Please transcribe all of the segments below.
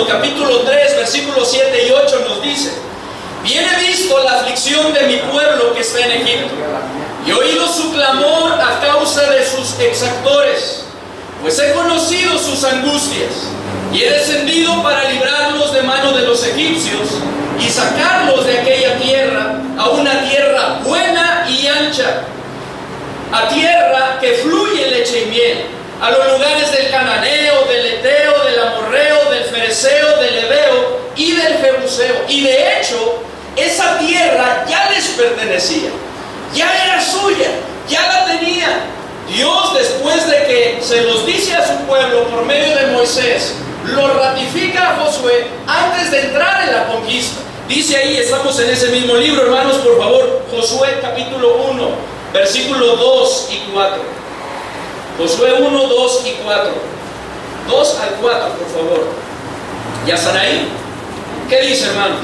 Capítulo 3, versículos 7 y 8 nos dice: bien he visto la aflicción de mi pueblo que está en Egipto, y he oído su clamor a causa de sus exactores, pues he conocido sus angustias, y he descendido para librarlos de mano de los egipcios, y sacarlos de aquella tierra, a una tierra buena y ancha, a tierra que fluye leche y miel, a los lugares del cananeo, del eteo, del amorreo, del fereceo, del heveo y del jebuseo. Y de hecho, esa tierra ya les pertenecía, ya era suya, ya la tenía. Dios, después de que se los dice a su pueblo por medio de Moisés, lo ratifica a Josué antes de entrar en la conquista. Dice ahí, estamos en ese mismo libro, hermanos, por favor, Josué capítulo 1, versículos 2 y 4. Josué 1, 2 y 4. 2 al 4, por favor. ¿Ya están ahí? ¿Qué dice, hermanos?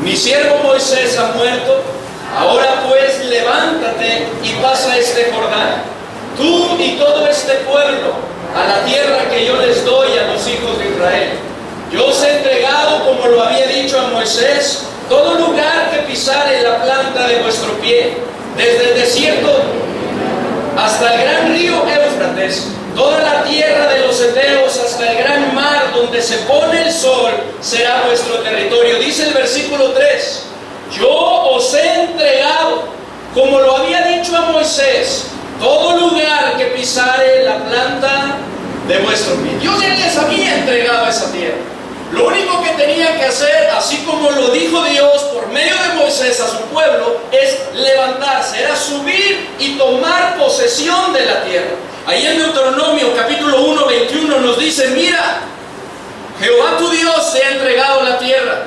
Mi siervo Moisés ha muerto. Ahora pues levántate y pasa este Jordán, tú y todo este pueblo, a la tierra que yo les doy a los hijos de Israel. Yo os he entregado, como lo había dicho a Moisés, todo lugar que pisare la planta de vuestro pie, desde el desierto hasta el gran río Éufrates, toda la tierra de los heteos hasta el gran mar donde se pone el sol, será vuestro territorio. Dice el versículo 3, yo os he entregado, como lo había dicho a Moisés, todo lugar que pisare la planta de vuestro pie. Dios ya les había entregado esa tierra. Lo único que tenían que hacer, así como lo dijo Dios por medio de Moisés a su pueblo, es levantarse, era subir y tomar posesión de la tierra. Ahí en Deuteronomio capítulo 1, 21 nos dice: mira, Jehová tu Dios te ha entregado la tierra,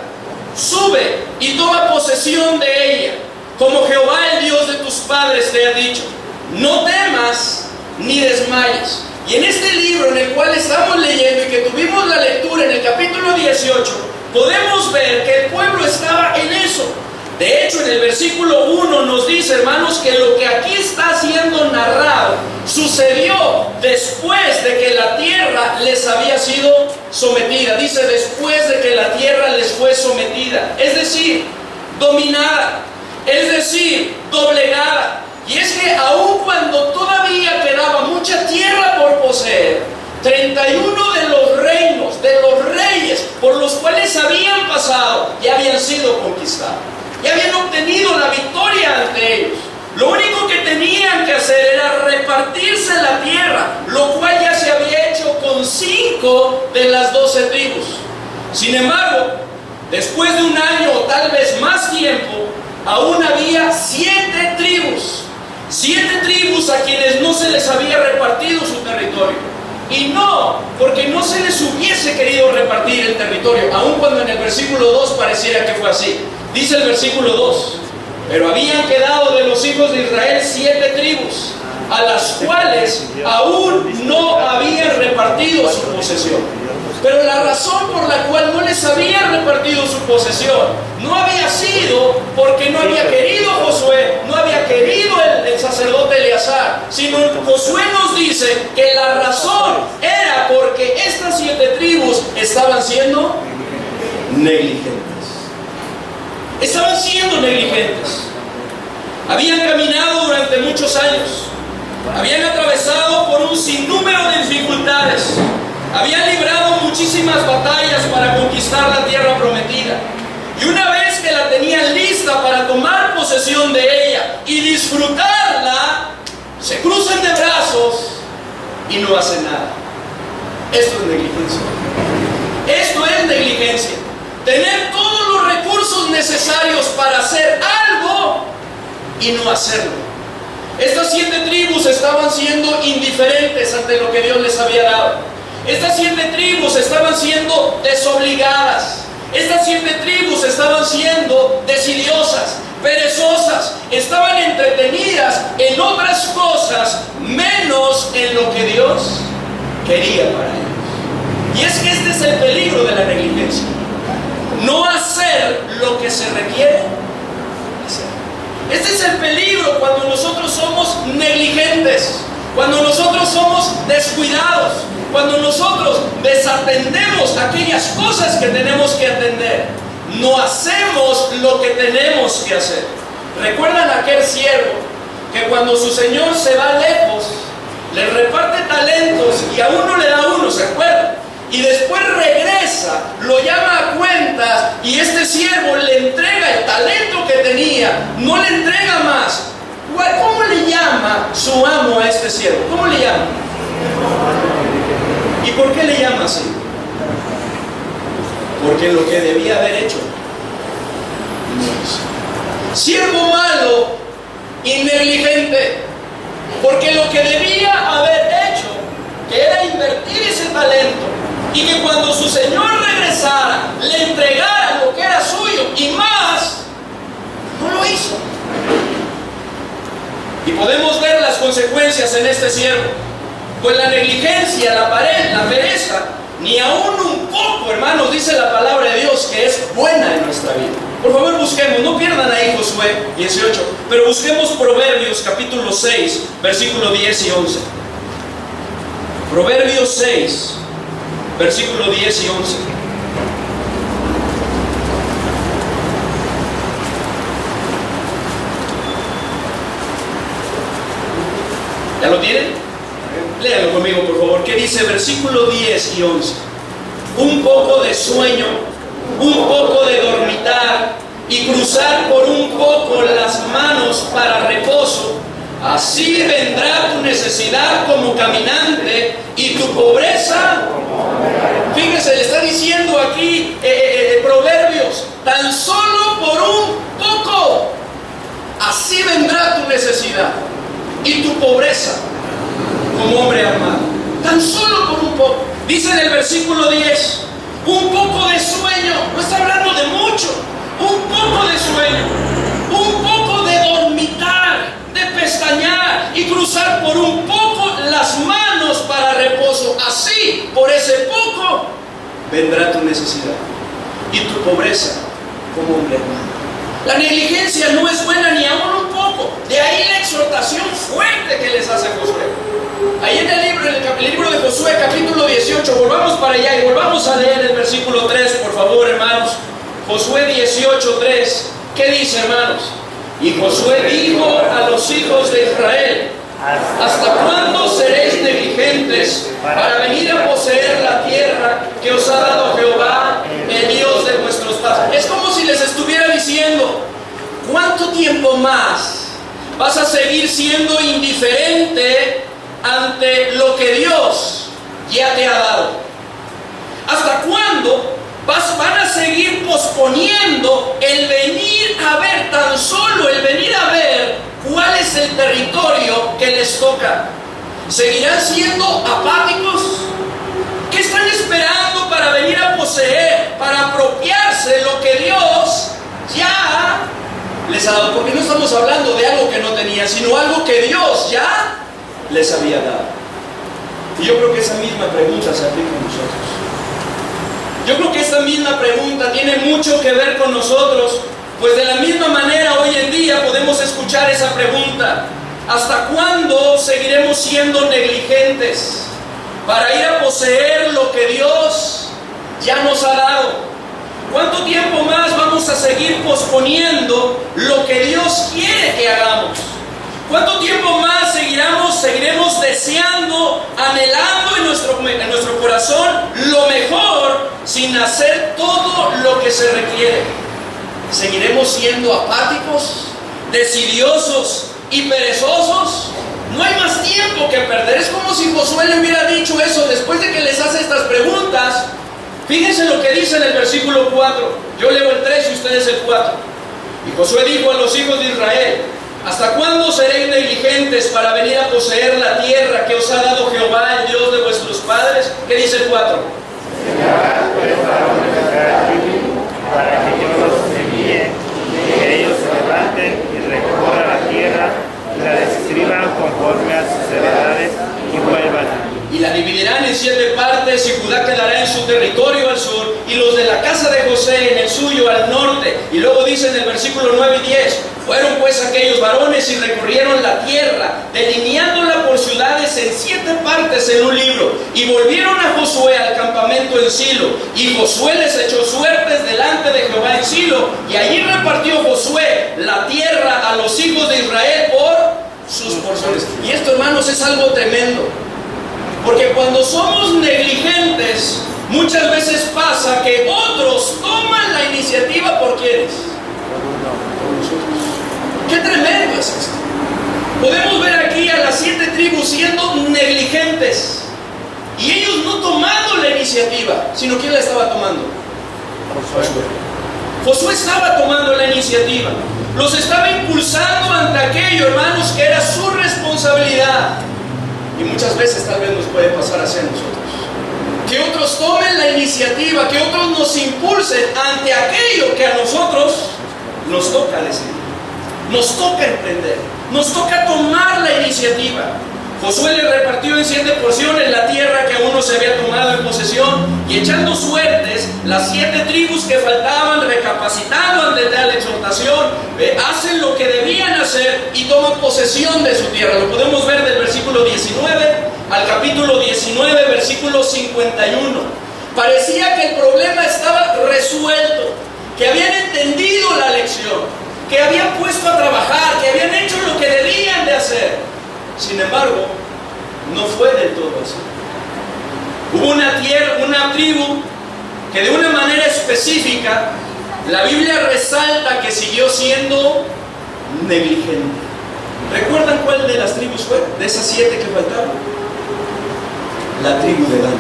sube y toma posesión de ella, como Jehová el Dios de tus padres te ha dicho. No temas ni desmayes. Y en este libro en el cual estamos leyendo y que tuvimos la lectura en el capítulo 18, podemos ver que el pueblo estaba en eso. De hecho, en el versículo 1 nos dice, hermanos, que lo que aquí está siendo narrado sucedió después de que la tierra les había sido sometida. Dice, después de que la tierra les fue sometida, es decir, dominada, es decir, doblegada. Y es que aun cuando todavía quedaba mucha tierra por poseer, 31 de los reinos, de los reyes por los cuales habían pasado, ya habían sido conquistados, ya habían obtenido la victoria ante ellos. Lo único que tenían que hacer era repartirse la tierra, lo cual ya se había hecho con 5 de las 12 tribus. Sin embargo, después de un año o tal vez más tiempo, aún había 7 tribus. 7 tribus a quienes no se les había repartido su territorio. Y no porque no se les hubiese querido repartir el territorio, aun cuando en el versículo 2 pareciera que fue así. Dice el versículo 2: pero habían quedado de los hijos de Israel 7 tribus, a las cuales aún no habían repartido su posesión. Pero la razón por la cual no les había repartido su posesión no había sido porque no había querido Josué, no había querido el sacerdote Eleazar, sino Josué nos dice que la razón era porque estas 7 tribus estaban siendo negligentes. Estaban siendo negligentes. Habían caminado durante muchos años, habían atravesado por un sinnúmero de dificultades, habían librado muchísimas batallas para conquistar la tierra prometida. Y una vez que la tenían lista para tomar posesión de ella y disfrutarla, se cruzan de brazos y no hacen nada. Esto es negligencia. Esto es negligencia. Tener todos los recursos necesarios para hacer algo y no hacerlo. Estas 7 tribus estaban siendo indiferentes ante lo que Dios les había dado. Estas 7 tribus estaban siendo desobligadas. Estas 7 tribus estaban siendo desidiosas, perezosas, estaban entretenidas en otras cosas menos en lo que Dios quería para ellos. Y es que este es el peligro de la negligencia: no hacer lo que se requiere hacer. Este es el peligro cuando nosotros somos negligentes, cuando nosotros somos descuidados, Cuando nosotros desatendemos aquellas cosas que tenemos que atender, no hacemos lo que tenemos que hacer. ¿Recuerdan aquel siervo que cuando su señor se va lejos, le reparte talentos y a uno le da uno, ¿se acuerdan? Y después regresa, lo llama a cuentas y este siervo le entrega el talento que tenía, no le entrega más? ¿Cómo le llama su amo a este siervo? ¿Cómo le llama? ¿Y por qué le llama así? Porque lo que debía haber hecho no hizo. Siervo malo y negligente, porque lo que debía haber hecho, que era invertir ese talento, y que cuando su señor regresara, le entregara lo que era suyo y más, no lo hizo. Y podemos ver las consecuencias en este siervo. Pues la negligencia, la pereza, ni aún un poco, hermanos, dice la palabra de Dios que es buena en nuestra vida. Por favor, busquemos, no pierdan ahí Josué 18, pero busquemos Proverbios capítulo 6, versículo 10 y 11. Proverbios 6, versículo 10 y 11. ¿Ya lo tienen? Léanlo conmigo, por favor. ¿Qué dice versículo 10 y 11? Un poco de sueño, un poco de dormitar y cruzar por un poco las manos para reposo. Así vendrá tu necesidad como caminante y tu pobreza. Fíjense, le está diciendo aquí Proverbios, tan solo por un poco, así vendrá tu necesidad y tu pobreza como hombre armado. Tan solo por un poco. Dice en el versículo 10, un poco de sueño, no está hablando de mucho, un poco de sueño, un poco de dormitar, de pestañear y cruzar por un poco las manos para reposo. Así, por ese poco, vendrá tu necesidad y tu pobreza como hombre armado. La negligencia no es buena ni aún un poco. De ahí la exhortación fuerte que les hace Josué. Ahí en el libro de Josué, capítulo 18, volvamos para allá y volvamos a leer el versículo 3, por favor, hermanos. Josué 18, 3. ¿Qué dice, hermanos? Y Josué dijo a los hijos de Israel: ¿hasta cuándo seréis negligentes para venir a poseer la tierra que os ha dado Jehová, el Dios de vuestros padres? Es como si les estuviera diciendo: ¿cuánto tiempo más vas a seguir siendo indiferente ante lo que Dios ya te ha dado? ¿Hasta cuándo van a seguir posponiendo el venir a ver, tan solo el venir a ver cuál es el territorio que les toca? ¿Seguirán siendo apáticos? ¿Qué están esperando para venir a poseer, para apropiarse lo que Dios ya les ha dado? Porque no estamos hablando de algo que no tenían, sino algo que Dios ya les había dado. Y yo creo que esa misma pregunta se aplica a nosotros. Yo creo que esta misma pregunta tiene mucho que ver con nosotros, pues de la misma manera hoy en día podemos escuchar esa pregunta: ¿hasta cuándo seguiremos siendo negligentes para ir a poseer lo que Dios ya nos ha dado? ¿Cuánto tiempo más vamos a seguir posponiendo lo que Dios quiere que hagamos? ¿Cuánto tiempo más seguiremos deseando, anhelando en nuestro corazón lo mejor sin hacer todo lo que se requiere? ¿Seguiremos siendo apáticos, desidiosos y perezosos? No hay más tiempo que perder. Es como si Josué le hubiera dicho eso después de que les hace estas preguntas. Fíjense lo que dice en el versículo 4. Yo leo el 3 y ustedes el 4. Y Josué dijo a los hijos de Israel: ¿hasta cuándo seréis negligentes para venir a poseer la tierra que os ha dado Jehová, el Dios de vuestros padres? ¿Qué dice el 4? Para que yo los envíe, que ellos se levanten y recorran la tierra y la describan conforme a sus heredades y vuelvan. Y la dividirán en 7 partes, y Judá quedará en su territorio al sur, y los de la casa de José en el suyo al norte. Y luego dice en el versículo 9 y 10: Fueron pues aquellos varones y recorrieron la tierra, delineándola por ciudades en 7 partes en un libro, y volvieron a Josué al campamento en Silo, y Josué les echó suertes delante de Jehová en Silo, y allí repartió Josué la tierra a los hijos de Israel por sus porciones. Y esto, hermanos, es algo tremendo, porque cuando somos negligentes, muchas veces pasa que otros toman la iniciativa. ¿Por quiénes? ¡Qué tremendo es esto! Podemos ver aquí a las 7 tribus siendo negligentes, y ellos no tomando la iniciativa, sino ¿quién la estaba tomando? Josué estaba tomando la iniciativa, los estaba impulsando ante aquello, hermanos, que era su responsabilidad. Y muchas veces tal vez nos puede pasar así a nosotros, que otros tomen la iniciativa, que otros nos impulsen ante aquello que a nosotros nos toca decidir. Nos toca emprender, nos toca tomar la iniciativa. Josué le repartió en 7 porciones la tierra que aún no se había tomado en posesión, y echando suertes, las 7 tribus que faltaban, recapacitando ante tal exhortación, hacen lo que debían hacer y toman posesión de su tierra. Lo podemos ver del versículo 19 al capítulo 19, versículo 51. Parecía que el problema estaba resuelto, que habían entendido la lección, que habían puesto a trabajar, que habían hecho lo que debían de hacer. Sin embargo, no fue del todo así. Hubo una tribu que de una manera específica, la Biblia resalta que siguió siendo negligente. ¿Recuerdan cuál de las tribus fue? De esas 7 que faltaban. La tribu de Dan.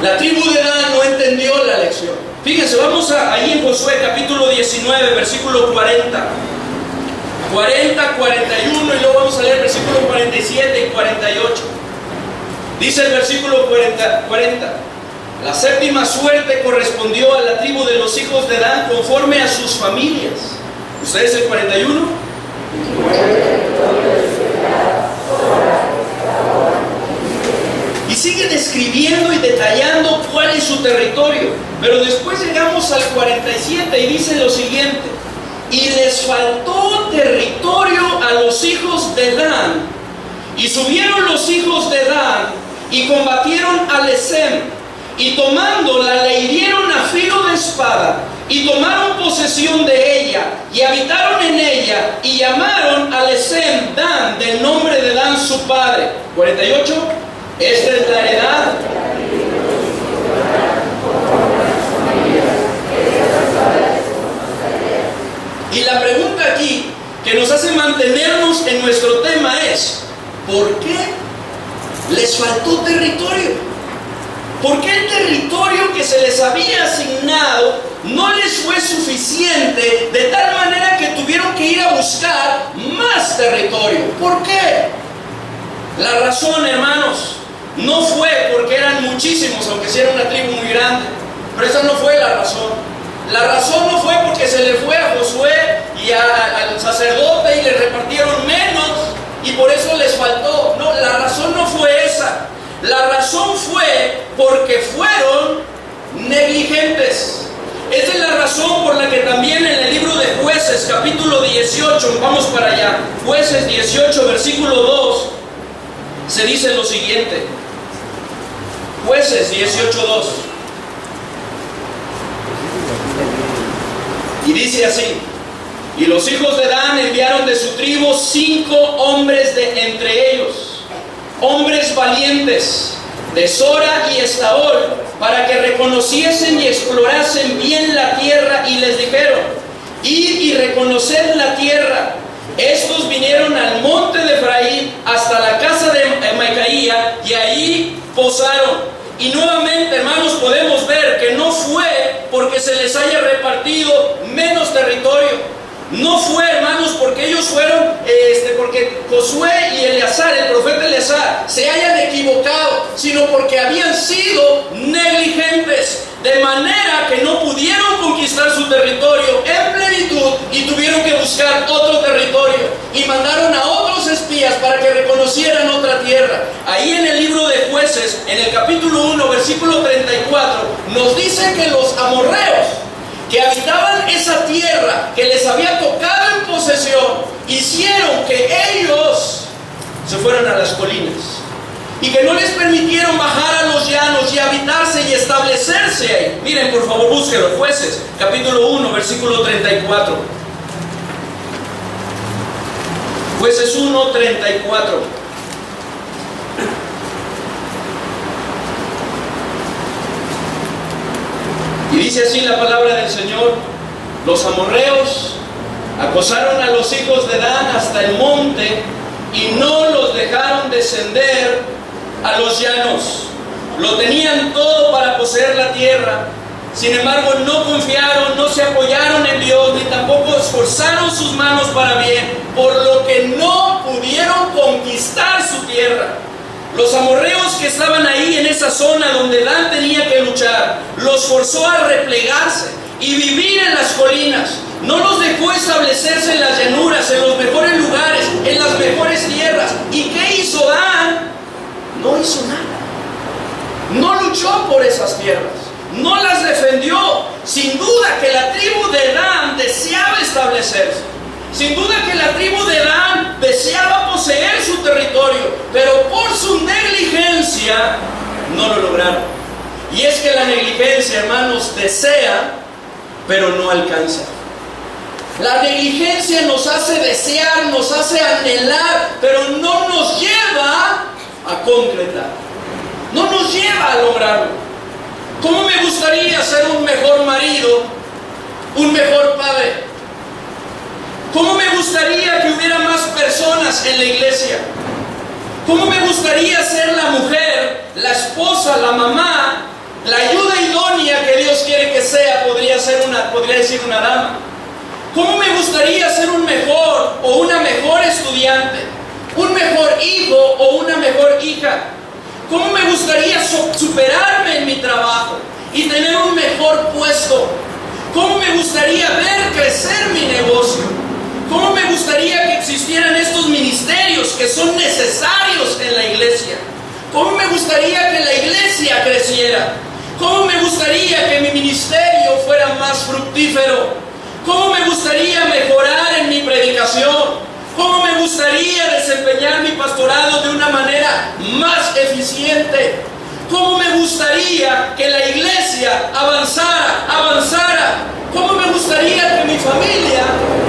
La tribu de Dan no entendió la lección. Fíjense, vamos ahí en Josué capítulo 19, versículo 40. 40, 41, y luego vamos a leer versículo 47 y 48. Dice el versículo 40. La 7ª suerte correspondió a la tribu de los hijos de Dan conforme a sus familias. ¿Ustedes el 41? Y sigue describiendo y detallando cuál es su territorio. Pero después llegamos al 47 y dice lo siguiente: y les faltó territorio a los hijos de Dan, y subieron los hijos de Dan y combatieron a Lesem, y tomándola le hirieron a filo de espada, y tomaron posesión de ella, y habitaron en ella, y llamaron a Lesem Dan, del nombre de Dan su padre. 48. Esta es la heredad. Y la pregunta aquí que nos hace mantenernos en nuestro tema es: ¿por qué les faltó territorio? ¿Por qué el territorio que se les había asignado no les fue suficiente, de tal manera que tuvieron que ir a buscar más territorio? ¿Por qué? La razón, hermanos, no fue porque eran muchísimos, aunque sí era una tribu muy grande, pero esa no fue la razón. La razón no fue porque se le fue a Josué y al sacerdote y le repartieron menos y por eso les faltó. No, la razón no fue esa. La razón fue porque fueron negligentes. Esa es la razón por la que también en el libro de Jueces, capítulo 18, vamos para allá, Jueces 18, versículo 2, se dice lo siguiente. Jueces 18, 2. Y dice así: y los hijos de Dan enviaron de su tribu 5 hombres de entre ellos, hombres valientes, de Sora y Estaol, para que reconociesen y explorasen bien la tierra, y les dijeron: id y reconoced la tierra. Estos vinieron al monte de Efraín hasta la casa de Micaía, y ahí posaron. Y nuevamente, hermanos, podemos ver que no fue porque se les haya repartido menos territorio. No fue, hermanos, porque ellos fueron, porque Josué y Eleazar, el profeta Eleazar, se hayan equivocado, sino porque habían sido negligentes, de manera que no pudieron conquistar su territorio en plenitud y tuvieron que buscar otro territorio y mandaron a otros espías para que reconocieran otra tierra. Ahí en el libro de Jueces, en el capítulo 1, versículo 34, nos dice que los amorreos que habitaban esa tierra que les había tocado en posesión, hicieron que ellos se fueran a las colinas y que no les permitieron bajar a los llanos y habitarse y establecerse ahí. Miren, por favor, búsquenlo. Jueces, capítulo 1, versículo 34. Jueces 1, 34. Y dice así la palabra del Señor: los amorreos acosaron a los hijos de Dan hasta el monte y no los dejaron descender a los llanos. Lo tenían todo para poseer la tierra. Sin embargo, no confiaron, no se apoyaron en Dios, ni tampoco esforzaron sus manos para bien, por lo que no pudieron conquistar su tierra. Los amorreos que estaban ahí en esa zona donde Dan tenía que luchar, los forzó a replegarse y vivir en las colinas. No los dejó establecerse en las llanuras, en los mejores lugares, en las mejores tierras. ¿Y qué hizo Dan? No hizo nada. No luchó por esas tierras, no las defendió. Sin duda que la tribu de Dan deseaba establecerse. Sin duda que la tribu de Dan deseaba poseer su territorio, pero por su negligencia no lo lograron. Y es que la negligencia, hermanos, desea, pero no alcanza. La negligencia nos hace desear, nos hace anhelar, pero no nos lleva a concretar. No nos lleva a lograrlo. ¿Cómo me gustaría ser un mejor marido, un mejor padre? ¿Cómo me gustaría que hubiera más personas en la iglesia? ¿Cómo me gustaría ser la mujer, la esposa, la mamá, la ayuda idónea que Dios quiere que sea? Podría decir una dama. ¿Cómo me gustaría ser un mejor o una mejor estudiante, un mejor hijo o una mejor hija? ¿Cómo me gustaría superarme en mi trabajo y tener un mejor puesto? ¿Cómo me gustaría ver crecer mi negocio? ¿Cómo me gustaría que existieran estos ministerios que son necesarios en la iglesia? ¿Cómo me gustaría que la iglesia creciera? ¿Cómo me gustaría que mi ministerio fuera más fructífero? ¿Cómo me gustaría mejorar en mi predicación? ¿Cómo me gustaría desempeñar mi pastorado de una manera más eficiente? ¿Cómo me gustaría que la iglesia avanzara? ¿Cómo me gustaría que mi familia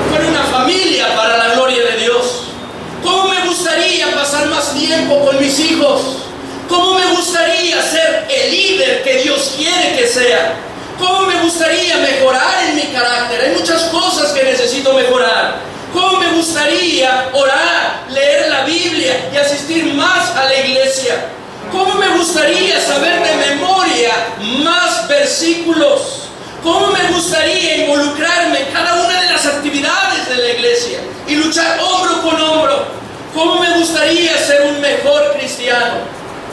fuera una familia para la gloria de Dios? ¿Cómo me gustaría pasar más tiempo con mis hijos? ¿Cómo me gustaría ser el líder que Dios quiere que sea? ¿Cómo me gustaría mejorar en mi carácter? Hay muchas cosas que necesito mejorar. ¿Cómo me gustaría orar, leer la Biblia y asistir más a la iglesia? ¿Cómo me gustaría saber de memoria más versículos? ¿Cómo me gustaría involucrarme en cada una de las actividades de la iglesia y luchar hombro con hombro? ¿Cómo me gustaría ser un mejor cristiano?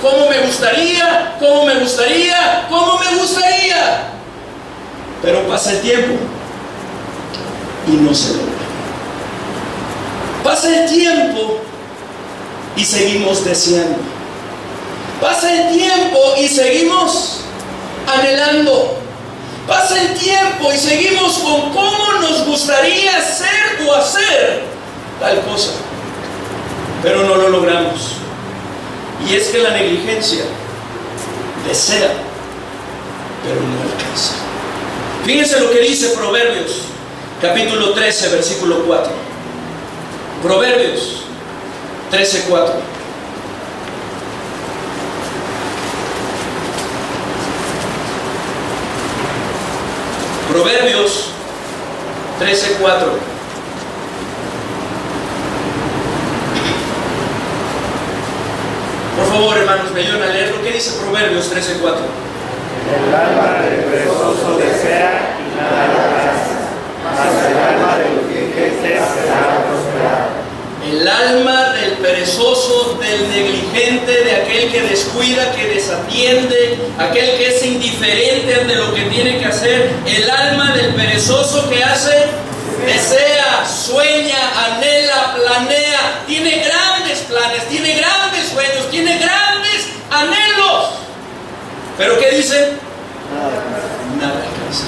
¿Cómo me gustaría? ¿Cómo me gustaría? ¿Cómo me gustaría? Pero pasa el tiempo y no se logra. Pasa el tiempo y seguimos deseando. Pasa el tiempo y seguimos anhelando. Pasa el tiempo y seguimos con cómo nos gustaría ser o hacer tal cosa, pero no lo logramos. Y es que la negligencia desea, pero no alcanza. Fíjense lo que dice Proverbios, capítulo 13, versículo 4. Proverbios 13, 4. Proverbios 13, 4. Por favor, hermanos, me ayudan a leer lo que dice Proverbios 13, 4. El alma del perezoso desea y nada lo alcanza, mas el alma del diligente será prosperada. El alma del perezoso, del negligente, de aquel que descuida, que desatiende, aquel que es indiferente ante lo que tiene que hacer. El alma del perezoso, ¿qué hace? Desea, sueña, anhela, planea, tiene grandes planes, tiene grandes sueños, tiene grandes anhelos. ¿Pero qué dice? Nada alcanza.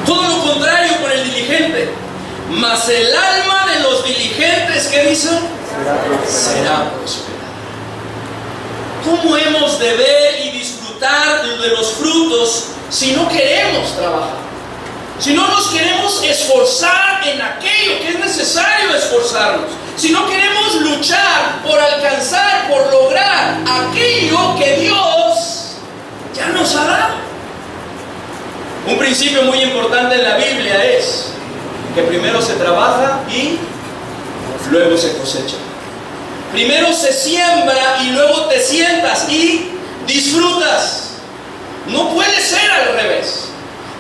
Todo lo diligente. Mas el alma de los diligentes, ¿qué dice? Será prosperada. ¿Cómo hemos de ver y disfrutar de los frutos si no queremos trabajar? Si no nos queremos esforzar en aquello que es necesario esforzarnos. Si no queremos luchar por alcanzar, por lograr aquello que Dios ya nos ha dado. Un principio muy importante en la Biblia es que primero se trabaja y luego se cosecha. Primero se siembra y luego te sientas y disfrutas. No puede ser al revés.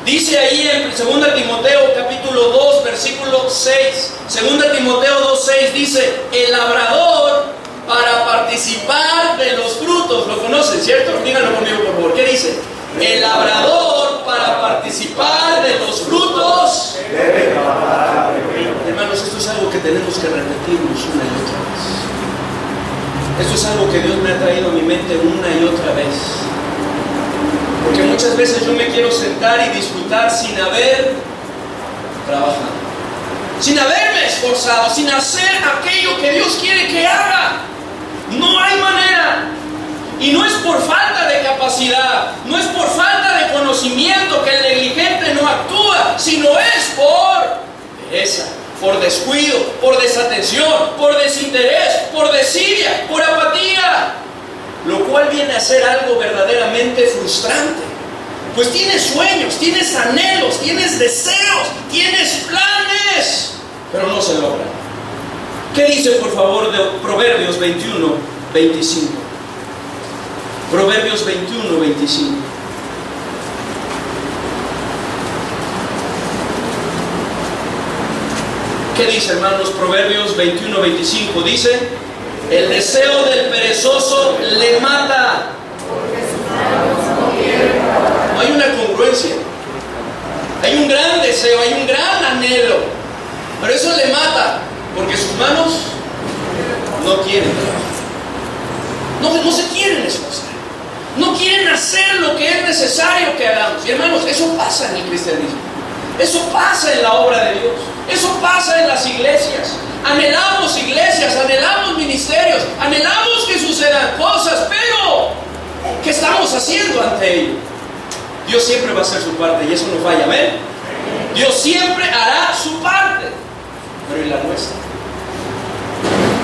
Dice ahí en 2 Timoteo capítulo 2 versículo 6, 2 Timoteo 2:6 dice: el labrador para participar de los frutos, ¿lo conocen, cierto? Díganlo conmigo por favor, ¿qué dice? El labrador para participar de los frutos debe trabajar. Hermanos, esto es algo que tenemos que repetirnos una y otra vez. Esto es algo que Dios me ha traído a mi mente una y otra vez. Porque muchas veces yo me quiero sentar y disfrutar sin haber trabajado, sin haberme esforzado, sin hacer aquello que Dios quiere que haga. No hay manera. Y no es por falta de capacidad, no es por falta de conocimiento que el negligente no actúa, sino es por pereza, por descuido, por desatención, por desinterés, por desidia, por apatía. Lo cual viene a ser algo verdaderamente frustrante. Pues tienes sueños, tienes anhelos, tienes deseos, tienes planes, pero no se logran. ¿Qué dice por favor de Proverbios 21:25? Proverbios 21:25. ¿Qué dice, hermanos? Proverbios 21:25 dice: el deseo del perezoso le mata. No hay una congruencia. Hay un gran deseo, hay un gran anhelo, pero eso le mata, porque sus manos no quieren trabajar. No se quieren esforzar. No quieren hacer lo que es necesario que hagamos. Y hermanos, eso pasa en el cristianismo. Eso pasa en la obra de Dios. Eso pasa en las iglesias. Anhelamos iglesias, anhelamos ministerios, anhelamos que sucedan cosas, pero ¿qué estamos haciendo ante ello? Dios siempre va a hacer su parte y eso no falla, ¿amén? Dios siempre hará su parte, pero ¿y la nuestra?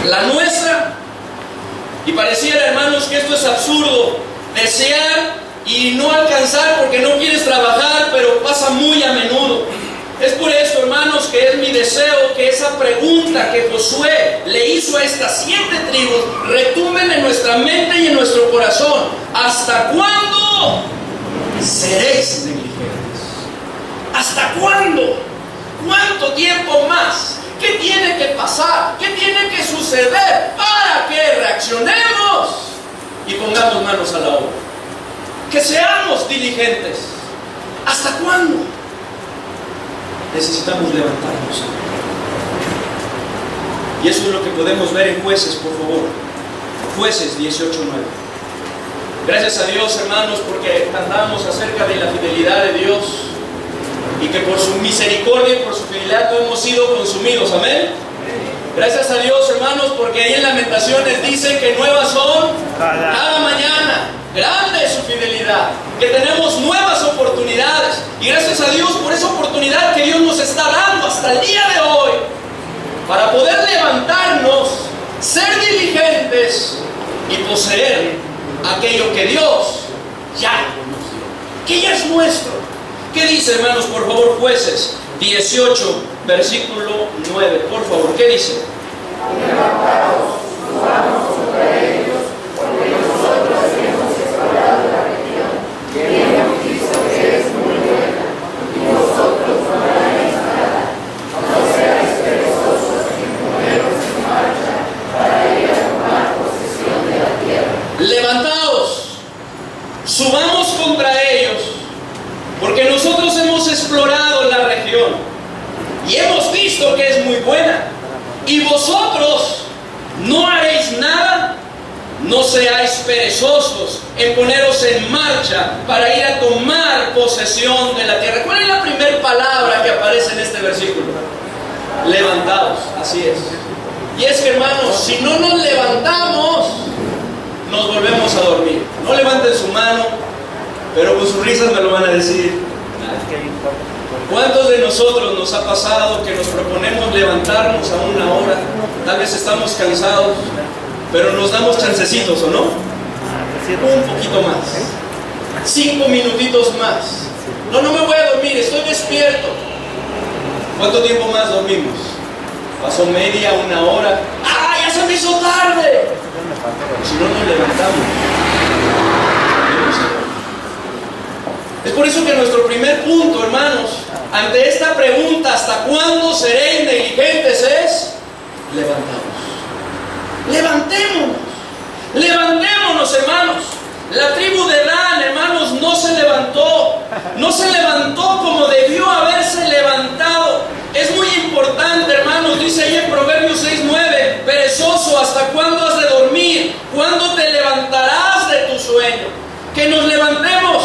La nuestra. Y pareciera, hermanos, que esto es absurdo. Desear y no alcanzar porque no quieres trabajar, pero pasa muy a menudo. Es por esto, hermanos, que es mi deseo que esa pregunta que Josué le hizo a estas 7 tribus retumben en nuestra mente y en nuestro corazón. ¿Hasta cuándo seréis negligentes? ¿Hasta cuándo? ¿Cuánto tiempo más? ¿Qué tiene que pasar? ¿Qué tiene que suceder para que reaccionemos y pongamos manos a la obra? Que seamos diligentes. ¿Hasta cuándo? Necesitamos levantarnos. Y eso es lo que podemos ver en Jueces, por favor. Jueces 18:9. Gracias a Dios, hermanos, porque cantamos acerca de la fidelidad de Dios y que por su misericordia y por su fidelidad no hemos sido consumidos. Amén. Gracias a Dios, hermanos, porque ahí en Lamentaciones dice que nuevas son cada mañana. Grande es su fidelidad, que tenemos nuevas oportunidades. Y gracias a Dios por esa oportunidad que Dios nos está dando hasta el día de hoy, para poder levantarnos, ser diligentes y poseer aquello que Dios ya nos dio, que ya es nuestro. ¿Qué dice, hermanos, por favor? Jueces 18, versículo 9. Por favor, ¿qué dice? Levantaos, subamos sobre ellos, porque nosotros hemos explorado la región y hemos visto que es muy buena, y vosotros no haréis nada. No seáis perezosos ni poneros en marcha para ir a tomar posesión de la tierra. Levantaos, subamos contra ellos, porque nosotros hemos explorado la región y hemos visto que es muy buena. Y vosotros no haréis nada, no seáis perezosos en poneros en marcha para ir a tomar posesión de la tierra. ¿Cuál es la primera palabra que aparece aparece en este versículo. Levantados, así es. Y es que, hermanos, si no nos levantamos, nos volvemos a dormir. No levanten su mano, pero con sus risas me lo van a decir. ¿Cuántos de nosotros nos ha pasado que nos proponemos levantarnos a una hora? Tal vez estamos cansados, pero nos damos chancecitos, ¿o no? Un poquito más, 5 minutitos más. No me voy a dormir, estoy despierto. ¿Cuánto tiempo más dormimos? Pasó media, una hora. ¡Ah, ya se me hizo tarde! Si no nos levantamos. Es por eso que nuestro primer punto, hermanos, ante esta pregunta, ¿hasta cuándo seréis negligentes? Es levantémonos. Levantémonos, hermanos. La tribu de Dan, hermanos, no se levantó como debió haberse levantado. Es muy importante, hermanos, dice ahí en Proverbios 6:9, perezoso, ¿hasta cuándo has de dormir? ¿Cuándo te levantarás de tu sueño? Que nos levantemos,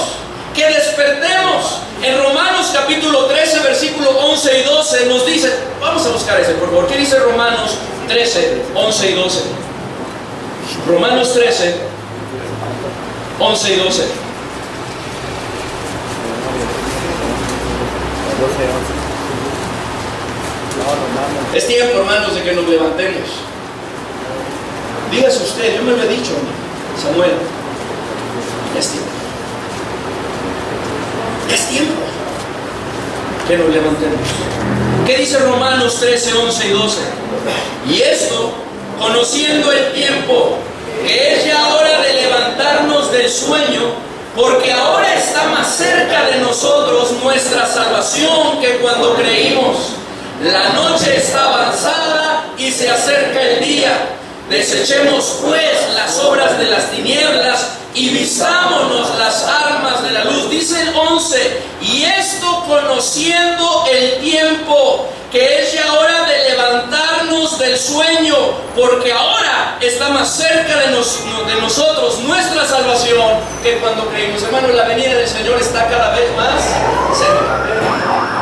que despertemos. En Romanos capítulo 13, versículo 11 y 12 nos dice, vamos a buscar ese, por favor. ¿Qué dice Romanos 13, 11 y 12? Romanos 13, 11 y 12. Es tiempo, hermanos, de que nos levantemos. Dígase usted, yo me lo he dicho, Samuel. Ya es tiempo. Es tiempo que nos levantemos. ¿Qué dice Romanos 13, 11 y 12? Y esto, conociendo el tiempo, que es ya hora de levantarnos del sueño, porque ahora está más cerca de nosotros nuestra salvación que cuando creímos. La noche está avanzada y se acerca el día. Desechemos pues las obras de las tinieblas y vistámonos las armas de la luz. Dice el 11, y esto conociendo el tiempo, que es ya hora de levantarnos del sueño, porque ahora está más cerca de nosotros nuestra salvación que cuando creímos. Hermanos, la venida del Señor está cada vez más cerca.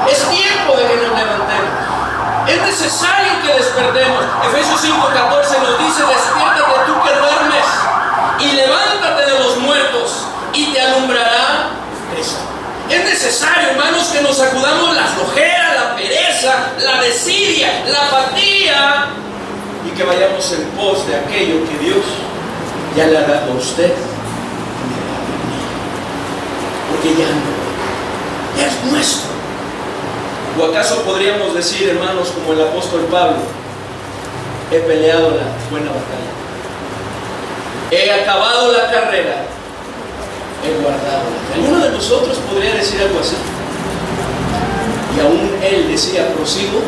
Es tiempo de que nos levantemos. Es necesario que despertemos. Efesios 5:14 nos dice, despiértate tú que duermes y levántate de los muertos y te alumbrará Cristo. Es necesario, hermanos, que nos sacudamos la flojera, la pereza, la desidia, la apatía y que vayamos en pos de aquello que Dios ya le ha dado a usted. Porque ya es nuestro. ¿O acaso podríamos decir, hermanos, como el apóstol Pablo, he peleado la buena batalla, he acabado la carrera, he guardado la fe? ¿Alguno de nosotros podría decir algo así? Y aún él decía, prosigo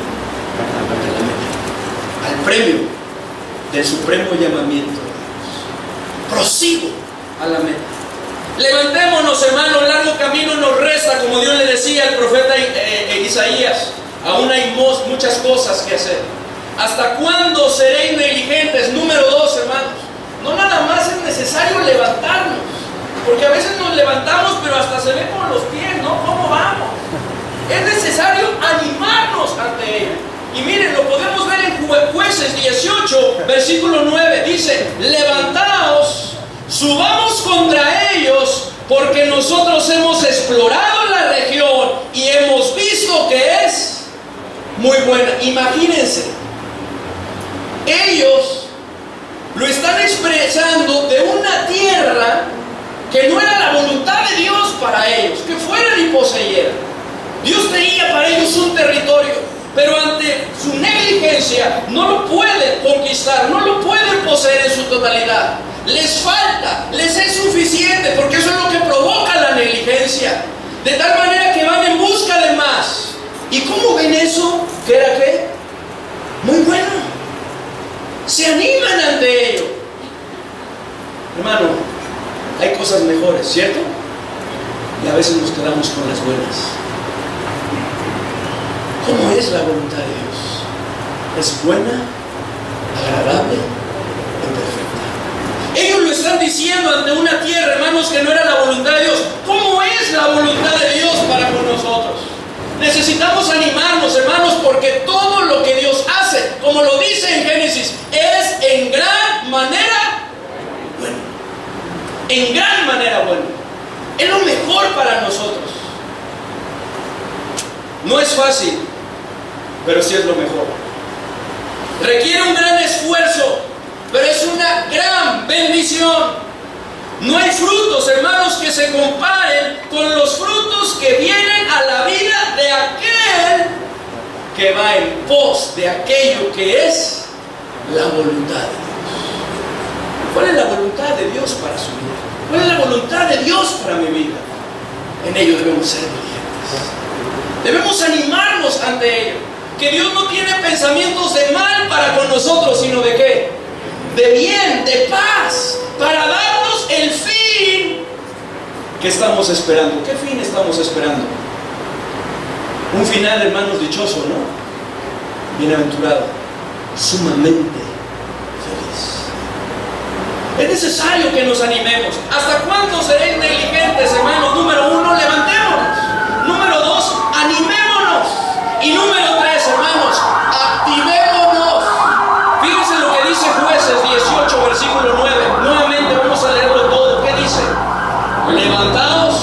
a la meta, al premio del supremo llamamiento de Dios. Prosigo a la meta. Levantémonos, hermanos, largo camino nos resta, como Dios le decía al profeta Isaías. Aún hay muchas cosas que hacer. ¿Hasta cuándo seréis negligentes? Número 2, hermanos. No nada más es necesario levantarnos, porque a veces nos levantamos, pero hasta se ve con los pies, ¿no? ¿Cómo vamos? Es necesario animarnos ante ello. Y miren, lo podemos ver en Jueces 18, versículo 9. Dice, levantaos, subamos contra ellos, porque nosotros hemos explorado la región y hemos visto que es muy buena. Imagínense, ellos lo están expresando de una tierra que no era la voluntad de Dios para ellos, que fueran y poseyeran. Dios tenía para ellos un territorio, pero ante su negligencia no lo pueden conquistar, no lo pueden poseer en su totalidad. Les falta, les es suficiente, porque eso es lo que provoca la negligencia. De tal manera que van en busca de más. ¿Y cómo ven eso? ¿Qué era qué? Muy bueno. Se animan ante ello. Hermano, hay cosas mejores, ¿cierto? Y a veces nos quedamos con las buenas. ¿Cómo es la voluntad de Dios? ¿Es buena, agradable y perfecta? Ellos lo están diciendo ante una tierra, hermanos, que no era la voluntad de Dios. ¿Cómo es la voluntad de Dios para con nosotros? Necesitamos animarnos, hermanos, porque todo lo que Dios hace, como lo dice en Génesis, es en gran manera bueno. En gran manera bueno. Es lo mejor para nosotros. No es fácil, pero sí es lo mejor. Requiere un gran esfuerzo, pero es una gran bendición. No hay frutos, hermanos, que se comparen con los frutos que vienen a la vida de aquel que va en pos de aquello que es la voluntad de Dios. ¿Cuál es la voluntad de Dios para su vida? ¿Cuál es la voluntad de Dios para mi vida? En ello debemos ser diligentes. Debemos animarnos ante ello. Que Dios no tiene pensamientos de mal para con nosotros, sino de ¿qué? De bien, de paz, para darnos el fin que estamos esperando. ¿Qué fin estamos esperando? Un final, hermanos, dichoso, ¿no? Bienaventurado, sumamente feliz. Es necesario que nos animemos. ¿Hasta cuándo seréis negligentes, hermanos? Número 1, levantémonos. Número 2, animémonos. Y número 3, hermanos, activémonos. Fíjense lo que dice Jueces 18, versículo 9. Nuevamente vamos a leerlo todo. ¿Qué dice? Levantaos,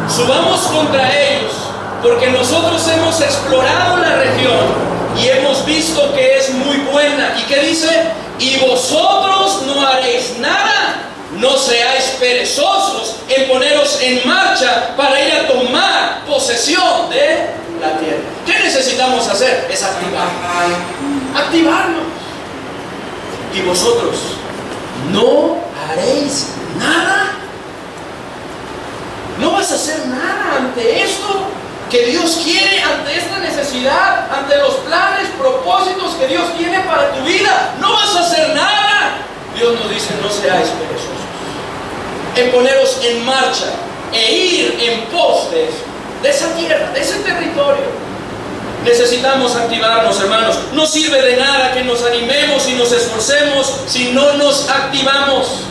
subamos contra ellos, porque nosotros hemos explorado la región y hemos visto que es muy buena. ¿Y qué dice? Y vosotros no haréis nada, no seáis perezosos en poneros en marcha para ir a tomar posesión de la tierra. ¿Qué necesitamos hacer? Es activarnos. Y vosotros no haréis nada. No vas a hacer nada ante esto que Dios quiere, ante esta necesidad, ante los planes, propósitos que Dios tiene para tu vida. No vas a hacer nada. Dios nos dice: no seáis perezosos en poneros en marcha e ir en pos de eso, de esa tierra, de ese territorio. Necesitamos activarnos, hermanos. No sirve de nada que nos animemos y nos esforcemos si no nos activamos.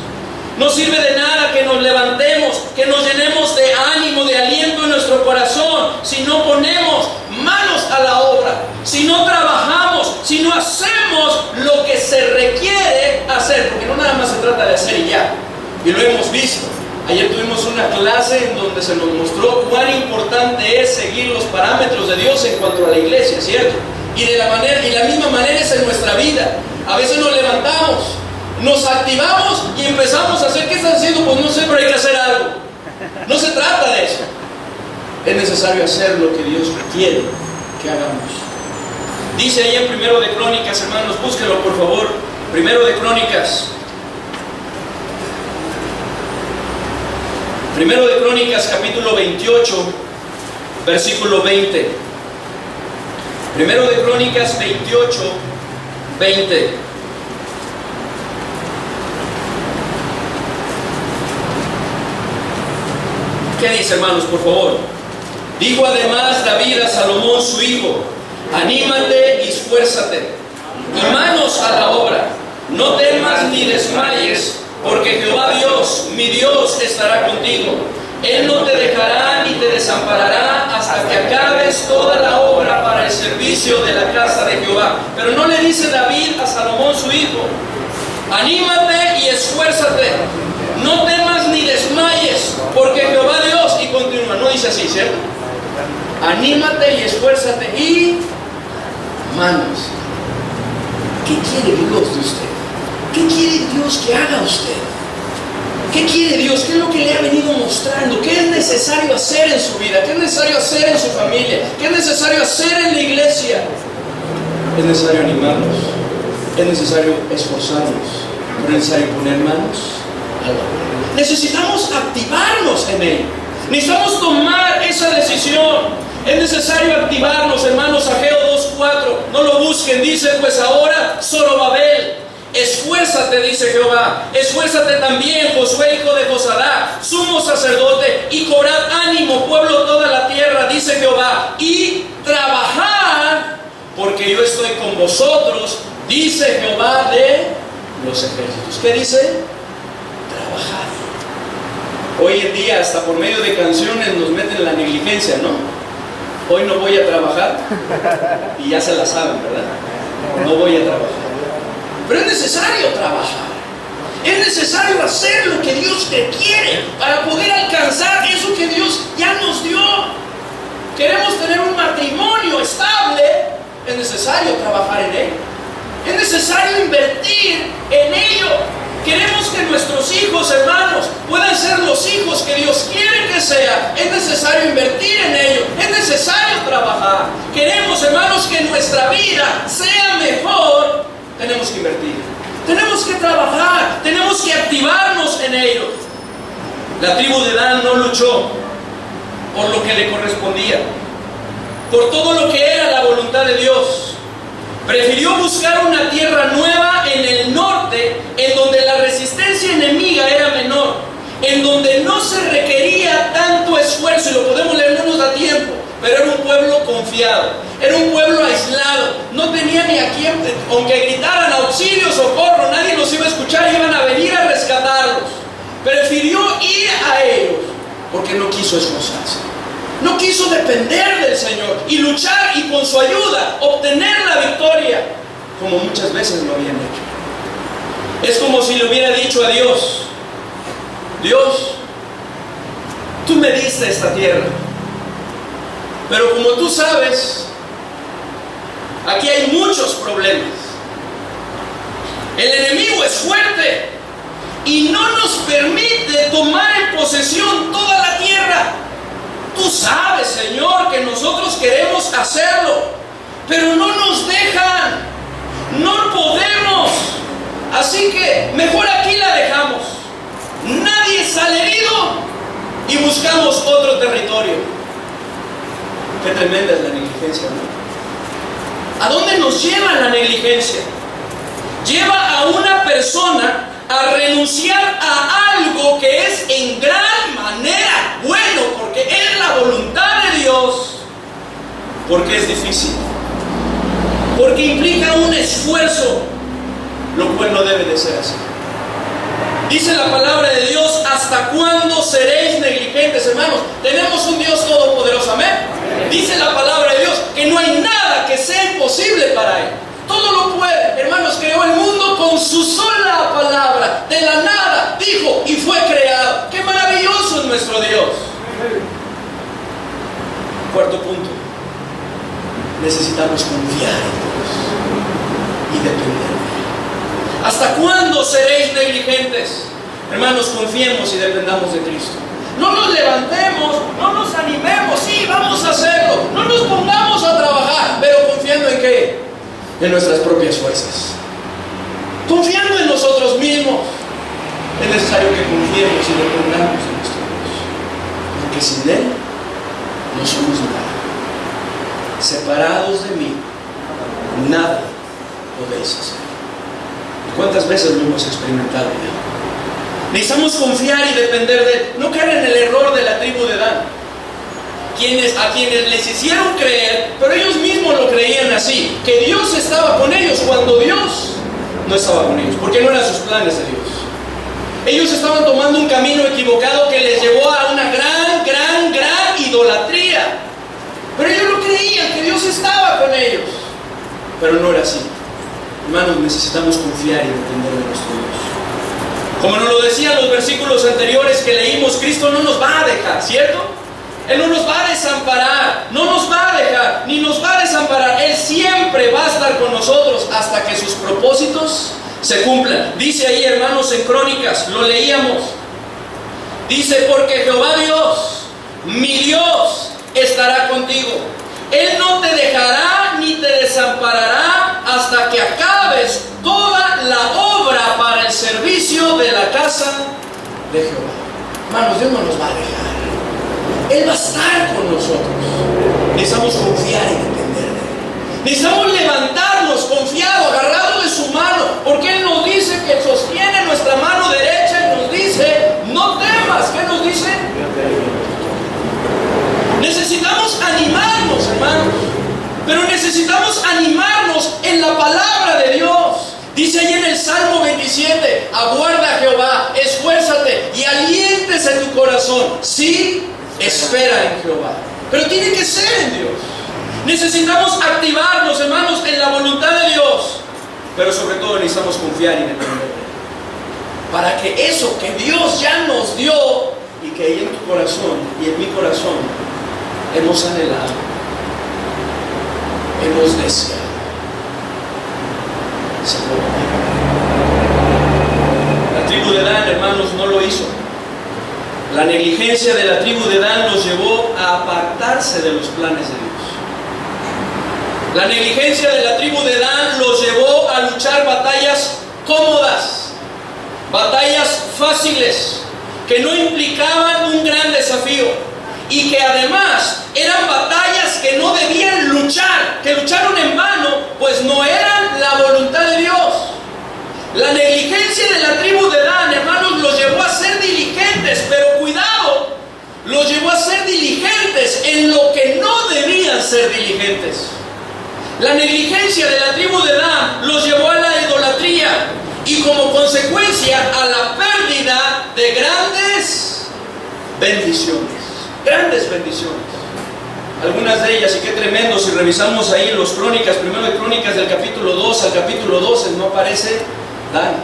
No sirve de nada que nos levantemos, que nos llenemos de ánimo, de aliento en nuestro corazón, si no ponemos manos a la obra, si no trabajamos, si no hacemos lo que se requiere hacer, porque no nada más se trata de hacer y ya. Y lo hemos visto. Ayer tuvimos una clase en donde se nos mostró cuán importante es seguir los parámetros de Dios en cuanto a la iglesia, ¿cierto? Y de la misma manera es en nuestra vida. A veces nos levantamos, nos activamos y empezamos a hacer. ¿Qué estás haciendo? Pues no sé, pero hay que hacer algo. No se trata de eso. Es necesario hacer lo que Dios quiere que hagamos. Dice ahí en 1 de Crónicas, hermanos, búsquenlo por favor. 1 de Crónicas. 1 de Crónicas, capítulo 28, versículo 20. 1 de Crónicas 28, 20. ¿Qué dice, hermanos, por favor? Dijo además David a Salomón su hijo: anímate y esfuérzate, y manos a la obra, no temas ni desmayes, porque Jehová Dios, mi Dios, estará contigo. Él no te dejará ni te desamparará hasta que acabes toda la obra para el servicio de la casa de Jehová. Pero no le dice David a Salomón su hijo: anímate y esfuérzate, no temas ni desmayes, porque Jehová Dios, y continúa, no dice así, ¿cierto? Anímate y esfuérzate y manos. ¿Qué quiere Dios de usted? ¿Qué quiere Dios que haga usted? ¿Qué quiere Dios? ¿Qué es lo que le ha venido mostrando? ¿Qué es necesario hacer en su vida? ¿Qué es necesario hacer en su familia? ¿Qué es necesario hacer en la iglesia? Es necesario animarnos, es necesario esforzarnos, es necesario poner manos a la obra. Necesitamos activarnos en ello. Necesitamos tomar esa decisión. Es necesario activarnos, hermanos. Ageo 2:4. No lo busquen. Dice: pues ahora, Zorobabel, esfuérzate, dice Jehová. Esfuérzate también, Josué, hijo de Josadá, sumo sacerdote, y cobrad ánimo, pueblo, toda la tierra, dice Jehová, y trabajad, porque yo estoy con vosotros, dice Jehová de los ejércitos. ¿Qué dice? Trabajad. Hoy en día, hasta por medio de canciones nos meten la negligencia, ¿no? hoy no voy a trabajar, y ya se la saben, ¿verdad? No voy a trabajar. Pero es necesario trabajar. Es necesario hacer lo que Dios te quiere para poder alcanzar eso que Dios ya nos dio. Queremos tener un matrimonio estable, es necesario trabajar en ello. Es necesario invertir en ello. Queremos que nuestros hijos, hermanos, puedan ser los hijos que Dios quiere que sean. Es necesario invertir en ello. Es necesario trabajar. Queremos, hermanos, que nuestra vida sea mejor. Tenemos que invertir. Tenemos que trabajar. Tenemos que activarnos en ello. La tribu de Dan no luchó por lo que le correspondía, por todo lo que era la voluntad de Dios. Prefirió buscar una tierra nueva en el norte, en donde la resistencia enemiga era menor, en donde no se requería tanto esfuerzo, y lo podemos leer, no nos da tiempo, pero era un pueblo confiado, era un pueblo aislado, no tenía ni a quién, aunque gritaran auxilio, socorro, nadie los iba a escuchar, iban a venir a rescatarlos. Prefirió ir a ellos, porque no quiso esforzarse. No quiso depender del Señor y luchar y con su ayuda obtener la victoria, como muchas veces lo habían hecho. Es como si le hubiera dicho a Dios: Dios, tú me diste esta tierra, pero como tú sabes, aquí hay muchos problemas. El enemigo es fuerte y no nos permite tomar en posesión toda la tierra. Tú sabes, Señor, que nosotros queremos hacerlo, pero no nos dejan, no podemos. Así que mejor aquí la dejamos. Nadie sale herido y buscamos otro territorio. Qué tremenda es la negligencia, ¿no? ¿A dónde nos lleva la negligencia? Lleva a una persona a renunciar a algo que es en gran manera bueno, porque es la voluntad de Dios, porque es difícil, porque implica un esfuerzo, lo cual no debe de ser así. Dice la palabra de Dios: ¿hasta cuándo seréis negligentes, hermanos? Tenemos un Dios todopoderoso, amén. Dice la palabra de Dios que no hay nada que sea imposible para Él. Todo lo puede, hermanos. Creó el mundo con su sola palabra. De la nada dijo y fue creado. ¡Qué maravilloso es nuestro Dios! Cuarto punto: necesitamos confiar en Dios y depender de Él. ¿Hasta cuándo seréis negligentes? Hermanos, confiemos y dependamos de Cristo. No nos levantemos, no nos animemos. Sí, vamos a hacerlo. No nos pongamos a trabajar, pero confiando en ¿qué? En nuestras propias fuerzas, confiando en nosotros mismos. Es necesario que confiemos y dependamos de nuestro Dios, porque sin Él no somos nada. Separados de mí, nada podéis hacer. ¿Cuántas veces lo hemos experimentado ya? Necesitamos confiar y depender de Él. No caer en el error de la tribu de Dan, a quienes les hicieron creer, pero ellos mismos lo creían así, que Dios estaba con ellos cuando Dios no estaba con ellos, porque no eran sus planes de Dios. Ellos estaban tomando un camino equivocado que les llevó a una gran idolatría, pero ellos lo creían, que Dios estaba con ellos, pero no era así. Hermanos, necesitamos confiar y depender de nuestro Dios. Como nos lo decían los versículos anteriores que leímos, Cristo no nos va a dejar, ¿cierto? Él no nos va a desamparar, no nos va a dejar, ni nos va a desamparar. Él siempre va a estar con nosotros hasta que sus propósitos se cumplan. Dice ahí, hermanos, en Crónicas, lo leíamos. Dice: porque Jehová Dios, mi Dios, estará contigo. Él no te dejará ni te desamparará hasta que acabes toda la obra para el servicio de la casa de Jehová. Hermanos, Dios no nos va a dejar. Él va a estar con nosotros. Necesitamos confiar y depender de Él. Necesitamos levantarnos confiados, agarrados de su mano, porque Él nos dice que sostiene nuestra mano derecha y nos dice: no temas. ¿Qué nos dice? Necesitamos animarnos, hermanos, pero necesitamos animarnos en la palabra de Dios. Dice ahí en el Salmo 27: aguarda a Jehová, esfuérzate y aliéntese tu corazón. Sí, espera en Jehová. Pero tiene que ser en Dios. Necesitamos activarnos, hermanos, en la voluntad de Dios. Pero sobre todo necesitamos confiar y depender de Él. Para que eso que Dios ya nos dio y que ahí en tu corazón y en mi corazón hemos anhelado, hemos deseado, se pueda. La tribu de Dan, hermanos, no lo hizo. La negligencia de la tribu de Dan los llevó a apartarse de los planes de Dios. La negligencia de la tribu de Dan los llevó a luchar batallas cómodas, batallas fáciles, que no implicaban un gran desafío y que además eran batallas que no debían luchar, que lucharon en vano, pues no eran la voluntad de Dios. La negligencia de la tribu de Dan, hermanos, los llevó a ser diligentes, pero cuidado, los llevó a ser diligentes en lo que no debían ser diligentes. La negligencia de la tribu de Dan los llevó a la idolatría y como consecuencia a la pérdida de grandes bendiciones. Grandes bendiciones. Algunas de ellas, y qué tremendo, si revisamos ahí en los Crónicas, primero de Crónicas del capítulo 2 al capítulo 12, no aparece Dan.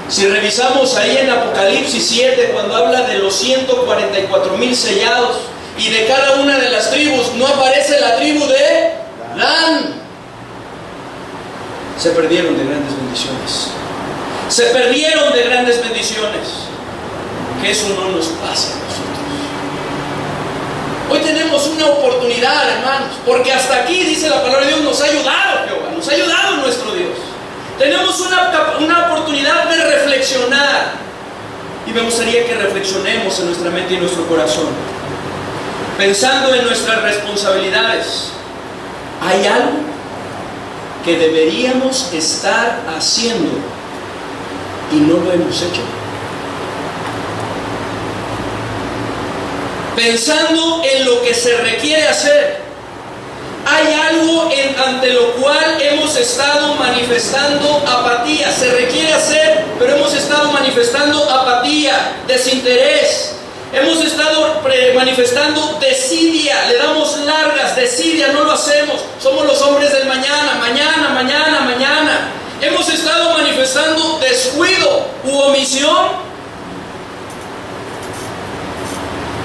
Si revisamos ahí en Apocalipsis 7, cuando habla de los 144,000 sellados y de cada una de las tribus, no aparece la tribu de Dan. Se perdieron de grandes bendiciones. Se perdieron de grandes bendiciones. Que eso no nos pase a nosotros. Hoy tenemos una oportunidad, hermanos, porque hasta aquí, dice la palabra de Dios, nos ha ayudado Jehová, nos ha ayudado nuestro Dios. Tenemos una oportunidad de reflexionar. Y me gustaría que reflexionemos en nuestra mente y nuestro corazón, pensando en nuestras responsabilidades. ¿Hay algo que deberíamos estar haciendo y no lo hemos hecho? Pensando en lo que se requiere hacer, ¿hay algo ante lo cual hemos estado manifestando apatía? Se requiere hacer, pero hemos estado manifestando apatía, desinterés. Hemos estado manifestando desidia, le damos largas, desidia, no lo hacemos. Somos los hombres del mañana, mañana, mañana, mañana. Hemos estado manifestando descuido u omisión.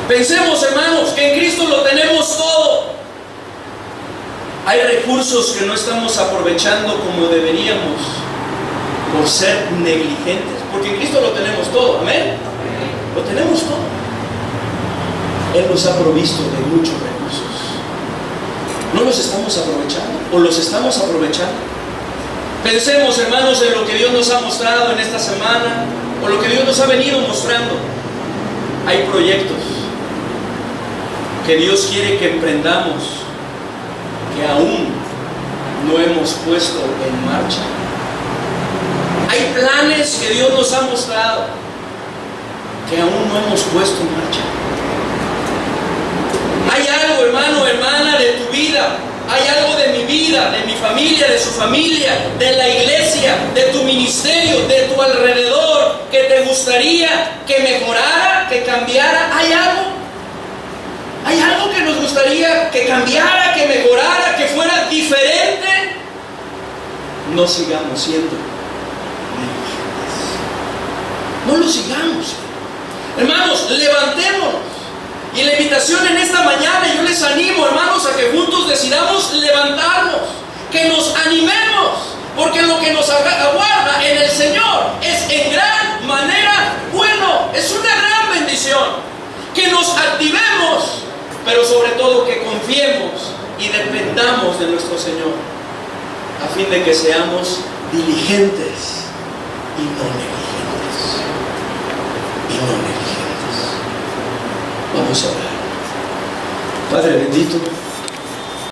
Pensemos, hermanos, que en Cristo lo tenemos todo. Hay recursos que no estamos aprovechando como deberíamos por ser negligentes, porque en Cristo lo tenemos todo, amén. Lo tenemos todo. Él nos ha provisto de muchos recursos. ¿No los estamos aprovechando? ¿O los estamos aprovechando? Pensemos, hermanos, en lo que Dios nos ha mostrado en esta semana, o lo que Dios nos ha venido mostrando. Hay proyectos que Dios quiere que emprendamos, que aún no hemos puesto en marcha. Hay planes que Dios nos ha mostrado, que aún no hemos puesto en marcha. Hay algo, hermano, hermana, de tu vida. Hay algo de mi vida, de mi familia, de su familia, de la iglesia, de tu ministerio, de tu alrededor, que te gustaría que mejorara, que cambiara. ¿Hay algo? ¿Hay algo que nos gustaría que cambiara, que mejorara, que fuera diferente? No sigamos siendo negligentes. No lo sigamos. Hermanos, levantémonos. Y la invitación en esta mañana, yo les animo, hermanos, a que juntos decidamos levantarnos, que nos animemos, porque lo que nos aguarda en el Señor es en gran manera bueno, es una gran bendición. Que nos activemos, pero sobre todo que confiemos y dependamos de nuestro Señor, a fin de que seamos diligentes y no negligentes. Y no negligentes. Vamos a orar. Padre bendito,